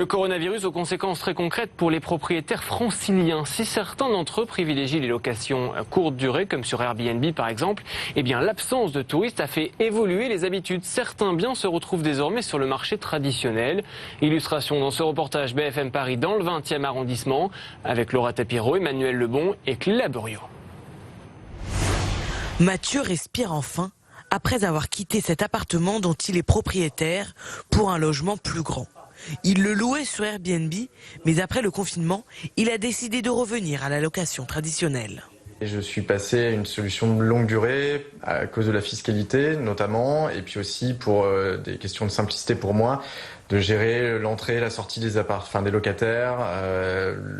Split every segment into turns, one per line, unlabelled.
Le coronavirus aux conséquences très concrètes pour les propriétaires franciliens. Si certains d'entre eux privilégient les locations courte durée, comme sur Airbnb par exemple, eh bien l'absence de touristes a fait évoluer les habitudes. Certains biens se retrouvent désormais sur le marché traditionnel. Illustration dans ce reportage BFM Paris dans le 20e arrondissement, avec Laura Tapiro, Emmanuel Lebon et Cléla Buriot.
Mathieu respire enfin après avoir quitté cet appartement dont il est propriétaire pour un logement plus grand. Il le louait sur Airbnb, mais après le confinement, il a décidé de revenir à la location traditionnelle.
Je suis passé à une solution de longue durée à cause de la fiscalité notamment, et puis aussi pour des questions de simplicité pour moi, de gérer l'entrée, la sortie des des locataires,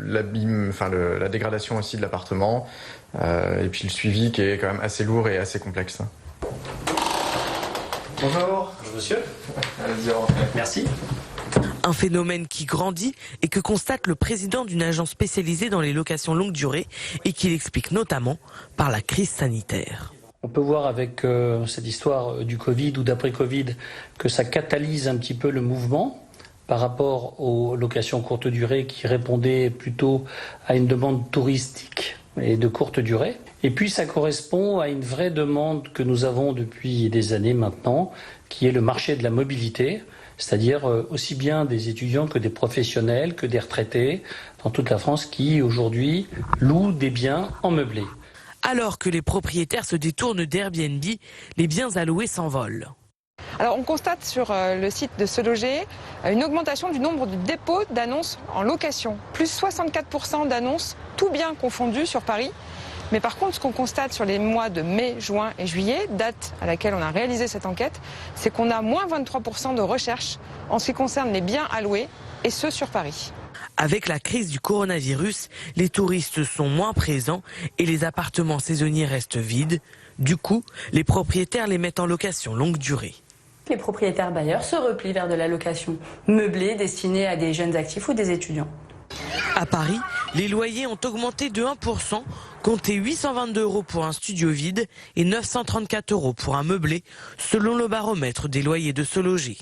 la dégradation aussi de l'appartement, et puis le suivi qui est quand même assez lourd et assez complexe. Bonjour.
Bonjour monsieur.
Allez-y, rentrez.
Merci.
Un phénomène qui grandit et que constate le président d'une agence spécialisée dans les locations longue durée et qu'il explique notamment par la crise sanitaire.
On peut voir avec cette histoire du Covid ou d'après-Covid que ça catalyse un petit peu le mouvement par rapport aux locations courte durée qui répondaient plutôt à une demande touristique et de courte durée. Et puis ça correspond à une vraie demande que nous avons depuis des années maintenant, qui est le marché de la mobilité, c'est-à-dire aussi bien des étudiants que des professionnels, que des retraités dans toute la France qui aujourd'hui louent des biens en meublé.
Alors que les propriétaires se détournent d'Airbnb, les biens alloués s'envolent.
Alors on constate sur le site de Se Loger une augmentation du nombre de dépôts d'annonces en location, plus 64% d'annonces, tout bien confondu sur Paris. Mais par contre, ce qu'on constate sur les mois de mai, juin et juillet, date à laquelle on a réalisé cette enquête, c'est qu'on a moins 23% de recherche en ce qui concerne les biens alloués, et ce sur Paris.
Avec la crise du coronavirus, les touristes sont moins présents et les appartements saisonniers restent vides. Du coup, les propriétaires les mettent en location longue durée.
Les propriétaires bailleurs se replient vers de la location meublée destinée à des jeunes actifs ou des étudiants.
À Paris, les loyers ont augmenté de 1%, comptez 822 € pour un studio vide et 934 € pour un meublé, selon le baromètre des loyers de Se Loger.